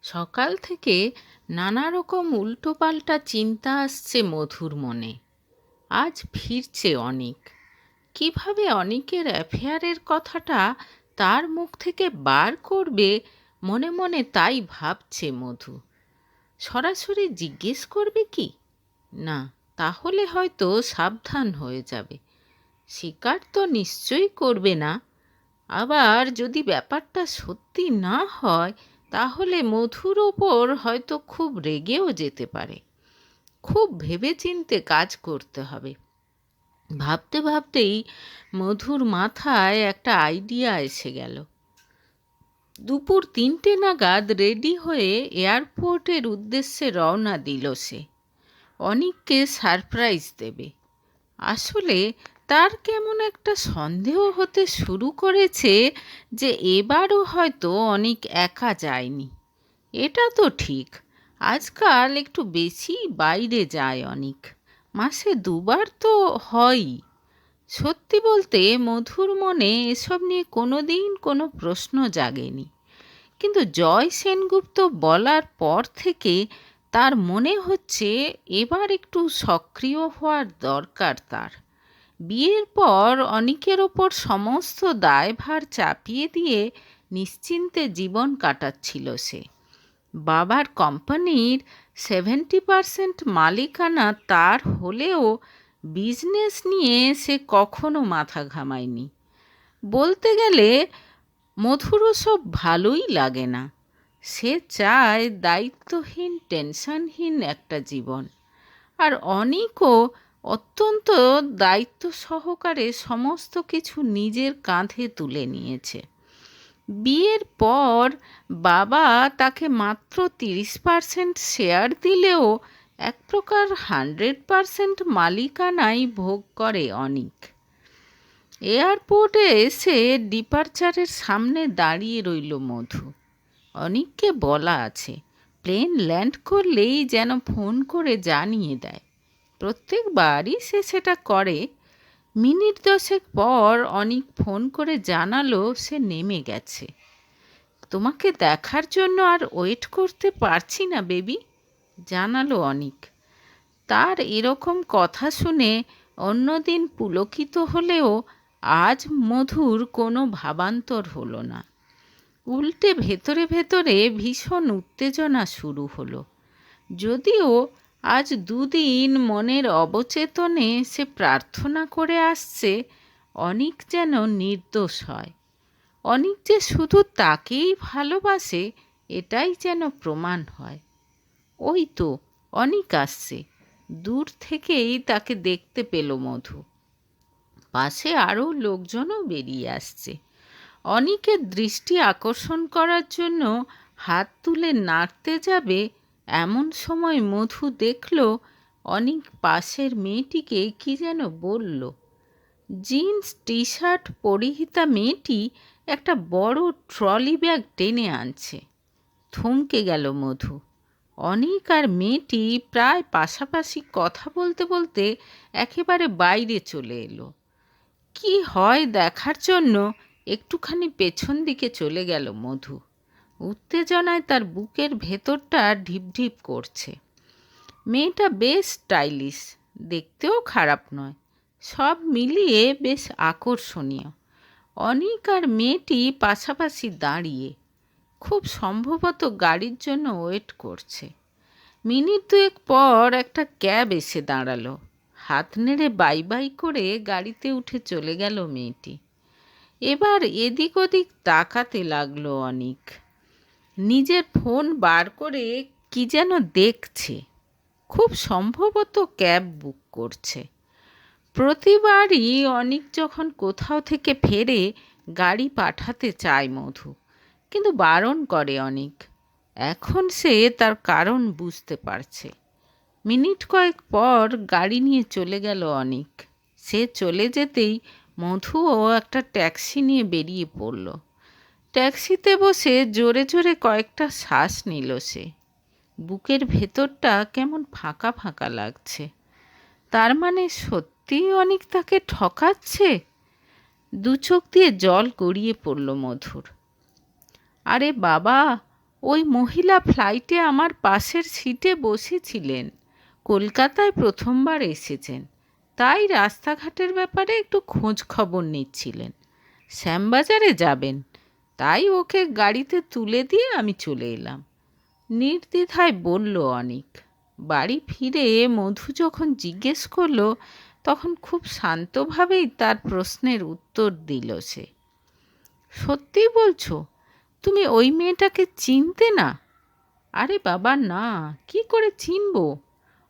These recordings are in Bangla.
সকাল থেকে নানা রকম উল্টোপাল্টা চিন্তা আসছে মধুর মনে। আজ ফিরছে অনিক। কিভাবে অনিকের অ্যাফেয়ারের কথাটা তার মুখ থেকে বার করবে, মনে মনে তাই ভাবছে মধু। সরাসরি জিজ্ঞেস করবে কি না, তাহলে হয়তো সাবধান হয়ে যাবে। স্বীকার তো নিশ্চয়ই করবে না। আবার যদি ব্যাপারটা সত্যি না হয়, তাহলে মধুর ওপর হয়তো খুব রেগেও যেতে পারে। খুব ভেবেচিন্তে কাজ করতে হবে। ভাবতে ভাবতেই মধুর মাথায় একটা আইডিয়া এসে গেল। দুপুর 3টে নাগাদ রেডি হয়ে এয়ারপোর্টের উদ্দেশ্যে রওনা দিল সে। অনিককে সারপ্রাইজ দেবে। আসলে তার কেমন একটা সন্দেহ হতে শুরু করেছে যে এবারও হয়তো অনিক একা যায়নি। এটা তো ঠিক, আজকাল একটু বেশি বাইরে যায় অনিক। মাসে 2বার তো হয়ই। সত্যি বলতে মধুর মনে এসব নিয়ে কোনোদিন কোনো প্রশ্ন জাগেনি, কিন্তু জয় সেনগুপ্ত বলার পর থেকে তার মনে হচ্ছে এবার একটু সক্রিয় হওয়ার দরকার তার। বিয়ের পর অনিকের ওপর সমস্ত দায়ভার চাপিয়ে দিয়ে নিশ্চিন্তে জীবন কাটাচ্ছিল সে। বাবার কোম্পানির 70% মালিকানা তার হলেও বিজনেস নিয়ে সে কখনো মাথা ঘামায়নি। বলতে গেলে মধুরও সব ভালোই লাগে না। সে চায় দায়িত্বহীন টেনশনহীন একটা জীবন। আর অনিকও অত্যন্ত দায়িত্ব সহকারে সমস্ত কিছু নিজের কাঁধে তুলে নিয়েছে। বিয়ের পর বাবা তাকে মাত্র 30% শেয়ার দিলেও এক প্রকার 100% মালিকানাই ভোগ করে অনিক। এয়ারপোর্টে এসে ডিপারচারের সামনে দাঁড়িয়ে রইল মধু। অনিককে বলা আছে প্লেন ল্যান্ড করলেই যেন ফোন করে জানিয়ে দেয়। প্রত্যেকবারই সে সেটা করে। মিনিট 10 পর অনিক ফোন করে জানালো সে নেমে গেছে। তোমাকে দেখার জন্য আর ওয়েট করতে পারছি না বেবি, জানালো অনিক। তার এরকম কথা শুনে অন্যদিন পুলকিত হলেও আজ মধুর কোনো ভাবান্তর হলো না। উল্টে ভেতরে ভেতরে ভীষণ উত্তেজনা শুরু হলো। যদিও আজ 2 দিন মনের অবচেতনে সে প্রার্থনা করে আসছে অনিক যেন নির্দোষ হয়। অনিক যে শুধু তাকেই ভালোবাসে এটাই যেন প্রমাণ হয়। ওই তো অনিক আসছে। দূর থেকেই তাকে দেখতে পেল মধু। পাশে আরও লোকজনও বেরিয়ে আসছে। অনিকের দৃষ্টি আকর্ষণ করার জন্য হাত তুলে নাড়তে যাবে, এমন সময় মধু দেখল অনিক পাশের মেয়েটিকে কি যেন বলল। জিন্স টি শার্ট পরিহিতা মেয়েটি একটা বড় ট্রলি ব্যাগ টেনে আনছে। থমকে গেল মধু। অনিক আর মেয়েটি প্রায় পাশাপাশি কথা বলতে বলতে একেবারে বাইরে চলে এলো। কি হয় দেখার জন্য একটুখানি পেছন দিকে চলে গেল মধু। উত্তেজনায় তার বুকের ভেতরটা ঢিপঢিপ করছে। মেয়েটা বেশ স্টাইলিশ, দেখতেও খারাপ নয়, সব মিলিয়ে বেশ আকর্ষণীয়। অনিক আর মেয়েটি পাশাপাশি দাঁড়িয়ে খুব সম্ভবত গাড়ির জন্য ওয়েট করছে। মিনিট 2 পর একটা ক্যাব এসে দাঁড়ালো। হাত নেড়ে বাই বাই করে গাড়িতে উঠে চলে গেল মেয়েটি। এবার এদিক ওদিক তাকাতে লাগলো অনিক। নিজের ফোন বার করে কি যেন দেখছে। খুব সম্ভবত ক্যাব বুক করছে। প্রতিবারই অনিক যখন কোথাও থেকে ফেরে গাড়ি পাঠাতে চায় মধু, কিন্তু বারণ করে অনিক। এখন সে তার কারণ বুঝতে পারছে। মিনিট কয়েক পর গাড়ি নিয়ে চলে গেল অনিক। সে চলে যেতেই মধুও একটা ট্যাক্সি নিয়ে বেরিয়ে পড়ল। ট্যাক্সিতে বসে জোরে জোরে কয়েকটা শ্বাস নিল সে। বুকের ভেতরটা কেমন ফাঁকা ফাঁকা লাগছে। তার মানে সত্যিই অনিক তাকে ঠকাচ্ছে? দু চোখ দিয়ে জল গড়িয়ে পড়ল মধুর। আরে বাবা, ও ওই মহিলা ফ্লাইটে আমার পাশের সিটে বসেছিলেন। কলকাতায় প্রথমবার এসেছেন, তাই রাস্তাঘাটের ব্যাপারে একটু খোঁজ খবর নিচ্ছিলেন। শ্যামবাজারে যাবেন, তাই ওকে গাড়িতে তুলে দিয়ে আমি চলে এলাম, নির্দ্বিধায় বলল অনিক। বাড়ি ফিরে মধু যখন জিজ্ঞেস করলো, তখন খুব শান্তভাবেই তার প্রশ্নের উত্তর দিল সে। সত্যি বলছো? তুমি ওই মেয়েটাকে চিনতে না? আরে বাবা না, কি করে চিনবো?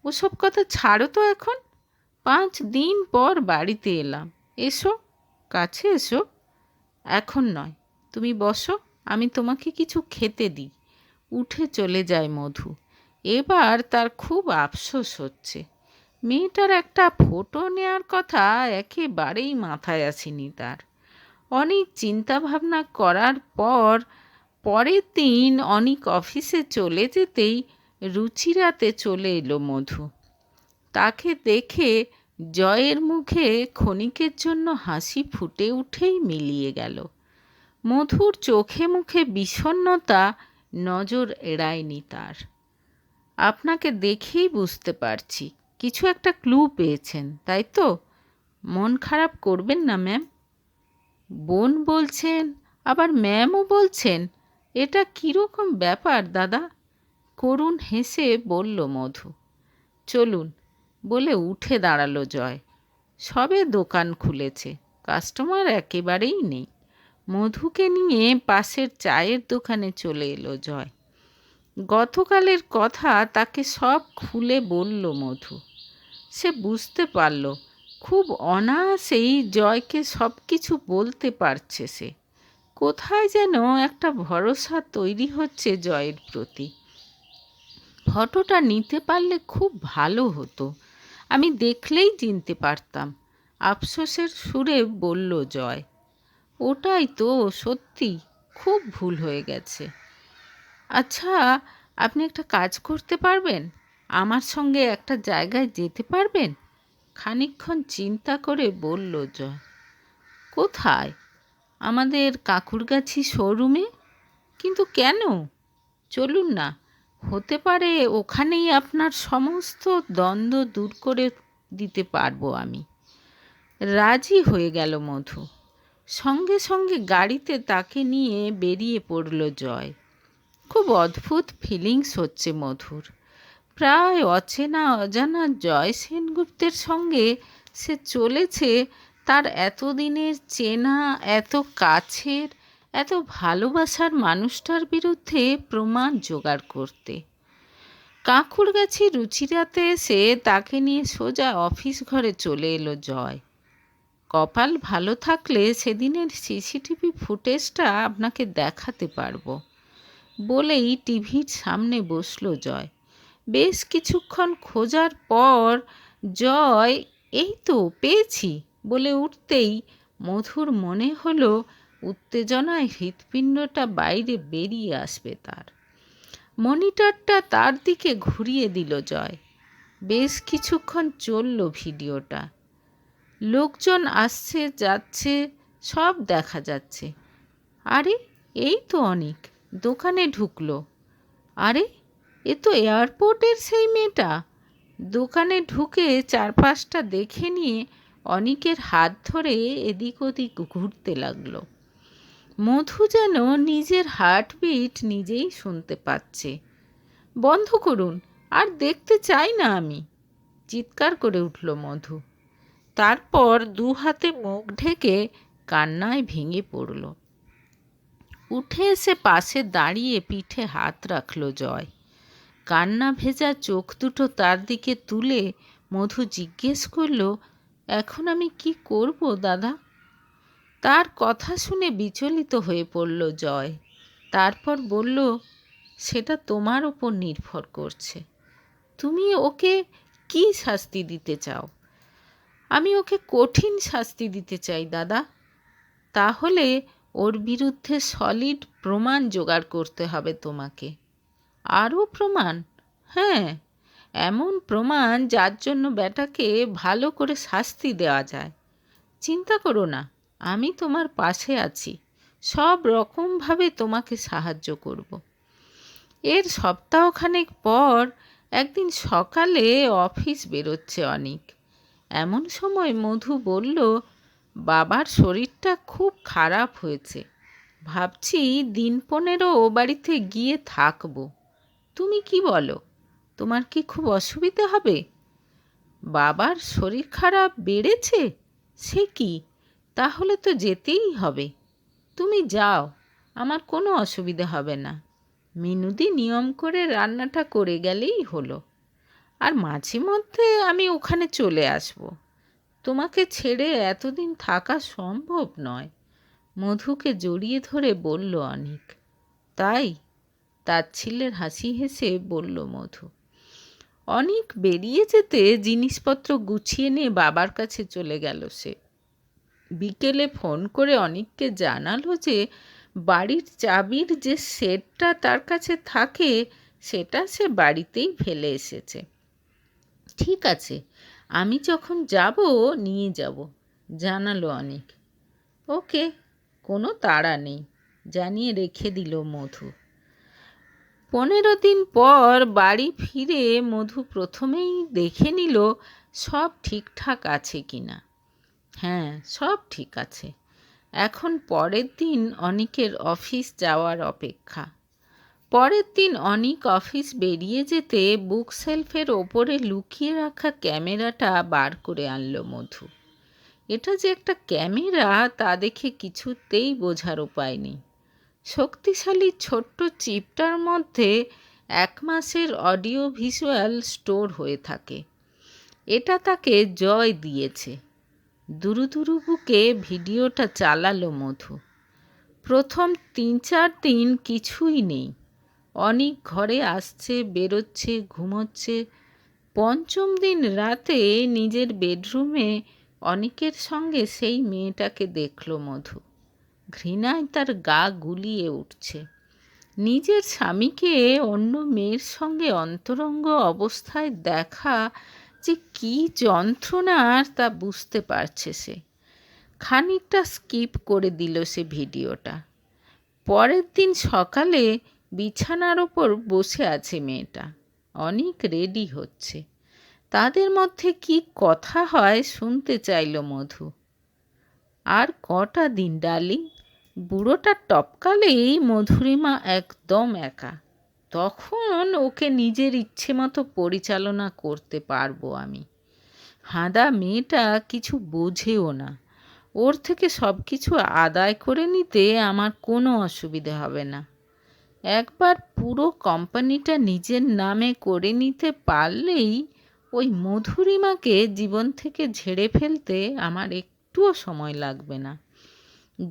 ওসব কথা ছাড়ো তো এখন। 5 দিন পর বাড়িতে এলাম। এসো, কাছে এসো। এখন নয়, তুমি বসো, আমি তোমাকে কিছু খেতে দিই। উঠে চলে যায় মধু। এবার তার খুব আফসোস হচ্ছে। মেয়েটার একটা ফটো নেওয়ার কথা একেবারেই মাথায় আসেনি তার। অনেক চিন্তা ভাবনা করার পর পরের দিন অনেক অফিসে চলে যেতেই রুচিরাতে চলে এলো মধু। তাকে দেখে জয়ের মুখে ক্ষণিকের জন্য হাসি ফুটে উঠেই মিলিয়ে গেল। মধুর চোখে মুখে বিষণ্ণতা নজর এড়ায়নি তার। আপনাকে দেখেই বুঝতে পারছি কিছু একটা ক্লু পেয়েছেন, তাই তো? মন খারাপ করবেন না ম্যাম। বোন বলছেন, আবার ম্যামও বলছেন, এটা কীরকম ব্যাপার দাদা? করুণ হেসে বলল মধু। চলুন, বলে উঠে দাঁড়ালো জয়। সবে দোকান খুলেছে, কাস্টমার একেবারেই নেই। মধুকে নিয়ে পাশের চায়ের দোকানে চলে এলো জয়। গতকালের কথা তাকে সব খুলে বলল মধু। সে বুঝতে পারল খুব অনায়াসেই জয়কে সব কিছু বলতে পারছে সে। কোথায় যেন একটা ভরসা তৈরি হচ্ছে জয়ের প্রতি। ফটোটা নিতে পারলে খুব ভালো হতো, আমি দেখলেই চিনতে পারতাম, আফসোসের সুরে বলল জয়। ওটাই তো, সত্যি খুব ভুল হয়ে গেছে। আচ্ছা, আপনি একটা কাজ করতে পারবেন? আমার সঙ্গে একটা জায়গায় যেতে পারবেন? খানিকক্ষণ চিন্তা করে বলল জয়। কোথায়? আমাদের কাকুরগাছি শোরুমে। কিন্তু কেন? চলুন না, হতে পারে ওখানেই আপনার সমস্ত দ্বন্দ্ব দূর করে দিতে পারবো আমি। রাজি হয়ে গেল মধু। সঙ্গে সঙ্গে গাড়িতে তাকে নিয়ে বেরিয়ে পড়ল জয়। খুব অদ্ভুত ফিলিংস হচ্ছে মধুর। প্রায় অচেনা অজানা জয় সেনগুপ্তের সঙ্গে সে চলেছে তার এতদিনের চেনা, এত কাছের, এত ভালোবাসার মানুষটার বিরুদ্ধে প্রমাণ জোগাড় করতে। কাকুরগাছি রুচিরাতে এসে তাকে নিয়ে সোজা অফিস ঘরে চলে এলো জয়। কপাল ভালো থাকলে সেদিনের সিসিটিভি ফুটেজটা আপনাকে দেখাতে পারবো বলেই টিভির সামনে বসলো জয়। বেশ কিছুক্ষণ খোঁজার পর জয় এই তো পেয়েছি বলে উঠতেই মধুর মনে হলো উত্তেজনায় হৃৎপিণ্ডটা বাইরে বেরিয়ে আসবে তার। মনিটরটা তার দিকে ঘুরিয়ে দিল জয়। বেশ কিছুক্ষণ চলল ভিডিওটা। লোকজন আসছে যাচ্ছে, সব দেখা যাচ্ছে। আরে এই তো অনেক দোকানে ঢুকলো। আরে এ তো এয়ারপোর্টের সেই মেয়েটা। দোকানে ঢুকে চারপাশটা দেখে নিয়ে অনিকের হাত ধরে এদিক ওদিক ঘুরতে লাগলো। মধু যেন নিজের হার্টবিট নিজেই শুনতে পাচ্ছে। বন্ধ করুন, আর দেখতে চাই না আমি, চিৎকার করে উঠল মধু। তারপর দু হাতে মুখ ঢেকে কান্নায় ভেঙে পড়ল। উঠে এসে পাশে দাঁড়িয়ে পিঠে হাত রাখল জয়। কান্না ভেজা চোখ দুটো তার দিকে তুলে মধু জিজ্ঞেস করল, এখন আমি কি করব দাদা? তার কথা শুনে বিচলিত হয়ে পড়ল জয়। তারপর বলল, সেটা তোমার ওপর নির্ভর করছে। তুমি ওকে কি শাস্তি দিতে চাও? আমি ওকে কঠিন শাস্তি দিতে চাই দাদা। তাহলে ওর বিরুদ্ধে সলিড প্রমাণ জোগাড় করতে হবে তোমাকে। আরও প্রমাণ? হ্যাঁ, এমন প্রমাণ যার জন্য ব্যাটাকে ভালো করে শাস্তি দেওয়া যায়। চিন্তা করো না, আমি তোমার পাশে আছি, সব রকমভাবে তোমাকে সাহায্য করব। এর সপ্তাহখানেক পর একদিন সকালে অফিস বেরোচ্ছে অনিক। এমন সময় মধু বলল, বাবার শরীরটা খুব খারাপ হয়েছে, ভাবছি দিন 15 ও বাড়িতে গিয়ে থাকবো। তুমি কি বলো, তোমার কি খুব অসুবিধা হবে? বাবার শরীর খারাপ বেড়েছে? সে কি, তাহলে তো যেতেই হবে। তুমি যাও, আমার কোনো অসুবিধা হবে না। মিনুদি নিয়ম করে রান্নাটা করে গেলেই হলো, আর মাঝে মধ্যে আমি ওখানে চলে আসব। তোমাকে ছেড়ে এতদিন থাকা সম্ভব নয়। মধুকে জড়িয়ে ধরে বলল অনিক। তাই? তাচ্ছিল্যের হাসি হেসে বলল মধু। অনিক বেরিয়ে যেতে জিনিসপত্র গুছিয়ে নিয়ে বাবার কাছে চলে গেল সে। বিকেলে ফোন করে অনিককে জানালো যে বাড়ির চাবির যে সেটটা তার কাছে থাকে সেটা সে বাড়িতেই ফেলে এসেছে। ঠিক আছে, আমি যখন যাব নিয়ে যাব, জানালো অনিক। ওকে, কোনো তাড়া নেই, জানিয়ে রেখে দিল মধু। 15 দিন পর বাড়ি ফিরে মধু প্রথমেই দেখে নিল সব ঠিকঠাক আছে কিনা। হ্যাঁ, সব ঠিক আছে। এখন পরের দিন অনিকের অফিস যাওয়ার অপেক্ষা। পরের দিন অনিক অফিস বেরিয়ে যেতে বুক শেলফের ওপরে লুকিয়ে রাখা ক্যামেরাটা বার করে আনলো মধু। এটা যে একটা ক্যামেরা তা দেখে কিছুতেই বোঝার উপায় নেই। শক্তিশালী ছোট্ট চিপটার মধ্যে 1 মাসের অডিও ভিজুয়াল স্টোর হয়ে থাকে। এটা তাকে জয় দিয়েছে। দুরু দুরু বুকে ভিডিওটা চালালো মধু। প্রথম 3-4 দিন কিছুই নেই। অনিক ঘরে আসছে, বেরোচ্ছে, ঘুমোচ্ছে। পঞ্চম দিন রাতে নিজের বেডরুমে অনিকের সঙ্গে সেই মেয়েটাকে দেখল মধু। ঘৃণায় তার গা গুলিয়ে উঠছে। নিজের স্বামীকে অন্য মেয়ের সঙ্গে অন্তরঙ্গ অবস্থায় দেখা যে কী যন্ত্রণার তা বুঝতে পারছে সে। খানিকটা স্কিপ করে দিল সে ভিডিওটা। পরের দিন সকালে বিছানার ওপর বসে আছে মেয়েটা। অনিক রেডি হচ্ছে। তাদের মধ্যে কি কথা হয় শুনতে চাইল মধু। আর কটা দিন ডার্লিং, বুড়োটা টপকালেই মধুরিমা একদম একা। তখন ওকে নিজের ইচ্ছে মতো পরিচালনা করতে পারবো আমি। হাঁদা মেয়েটা কিছু বোঝেও না। ওর থেকে সব কিছু আদায় করে নিতে আমার কোনো অসুবিধে হবে না। একবার পুরো কোম্পানিটা নিজের নামে করে নিতে পারলেই ওই মধুরিমাকে জীবন থেকে ঝেড়ে ফেলতে আমার একটুও সময় লাগবে না।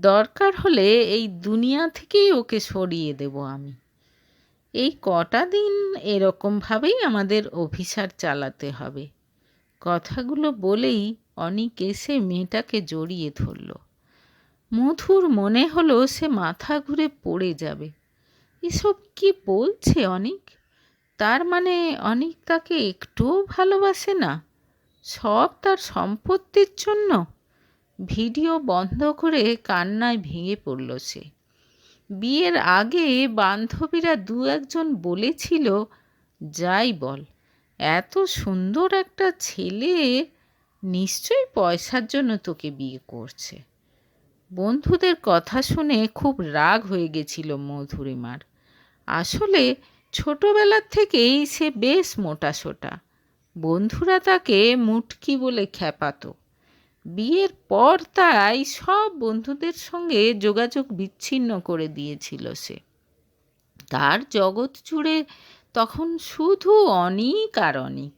দরকার হলে এই দুনিয়া থেকেই ওকে সরিয়ে দেব আমি। এই কটা দিন এরকমভাবেই আমাদের অভিসার চালাতে হবে। কথাগুলো বলেই অনিক এসে মেয়েটাকে জড়িয়ে ধরল। মধুর মনে হলো সে মাথা ঘুরে পড়ে যাবে। এসব কি বলছে অনিক? তার মানে অনিক তাকে একটুও ভালোবাসে না? সব তার সম্পত্তির জন্য? ভিডিও বন্ধ করে কান্নায় ভেঙে পড়ল সে। বিয়ের আগে বান্ধবীরা 2-1 জন বলেছিল, যাই বল, এত সুন্দর একটা ছেলে নিশ্চয়ই পয়সার জন্য তোকে বিয়ে করছে। বন্ধুদের কথা শুনে খুব রাগ হয়ে গেছিল মধুরিমার। আসলে ছোটবেলার থেকেই সে বেশ মোটাসোটা। বন্ধুরা তাকে মুটকি বলে খ্যাপাতো। বিয়ের পর তাই সব বন্ধুদের সঙ্গে যোগাযোগ বিচ্ছিন্ন করে দিয়েছিল সে। তার জগৎ জুড়ে তখন শুধু অনিক আর অনিক।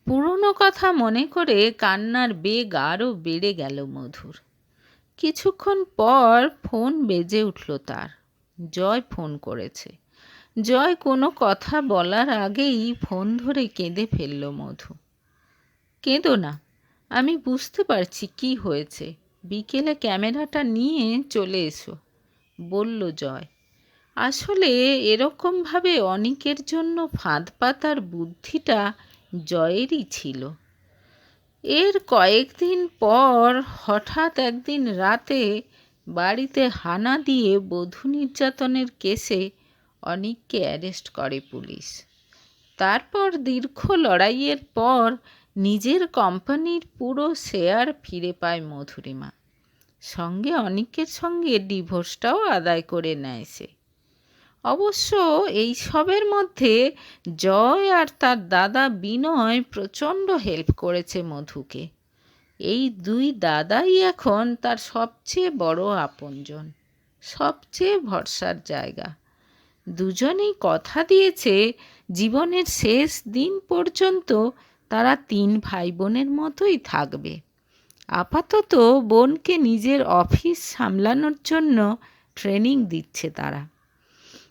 পুরনো কথা মনে করে কান্নার বেগ আরও বেড়ে গেল মধুর। কিছুক্ষণ পর ফোন বেজে উঠল তার। জয় ফোন করেছে। জয় কোনো কথা বলার আগেই ফোন ধরে কেঁদে ফেলল মধু। কেঁদো না, আমি বুঝতে পারছি কি হয়েছে। বিকেলে ক্যামেরাটা নিয়ে চলে এসো, বলল জয়। আসলে এরকমভাবে অনিকের জন্য ফাঁদ পাতার বুদ্ধিটা জয়েরই ছিল। এর কয়েকদিন পর হঠাৎ একদিন রাতে বাড়িতে হানা দিয়ে বধূ নির্যাতনের কেসে অনিককে অ্যারেস্ট করে পুলিশ। তারপর দীর্ঘ লড়াইয়ের পর নিজের কোম্পানির পুরো শেয়ার ফিরে পায় মধুরিমা। সঙ্গে অনিকের সঙ্গে ডিভোর্সটাও আদায় করে নেয় সে। অবশ্য এই সবের মধ্যে জয় আর তার দাদা বিনয় প্রচণ্ড হেল্প করেছে মধুকে। এই দুই দাদাই এখন তার সবচেয়ে বড় আপনজন, সবচেয়ে ভরসার জায়গা। দুজনেই কথা দিয়েছে জীবনের শেষ দিন পর্যন্ত তারা তিন ভাই বোনের মতোই থাকবে। আপাতত বোনকে নিজের অফিস সামলানোর জন্য ট্রেনিং দিচ্ছে তারা।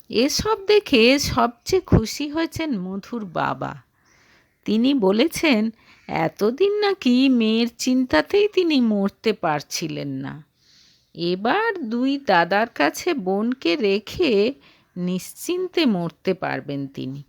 এসব দেখে সবচেয়ে খুশি হয়েছেন মধুর বাবা। তিনি বলেছেন এতদিন নাকি মেয়ের চিন্তাতেই তিনি মরতে পারছিলেন না। এবার দুই দাদার কাছে বোনকে রেখে নিশ্চিন্তে মরতে পারবেন তিনি।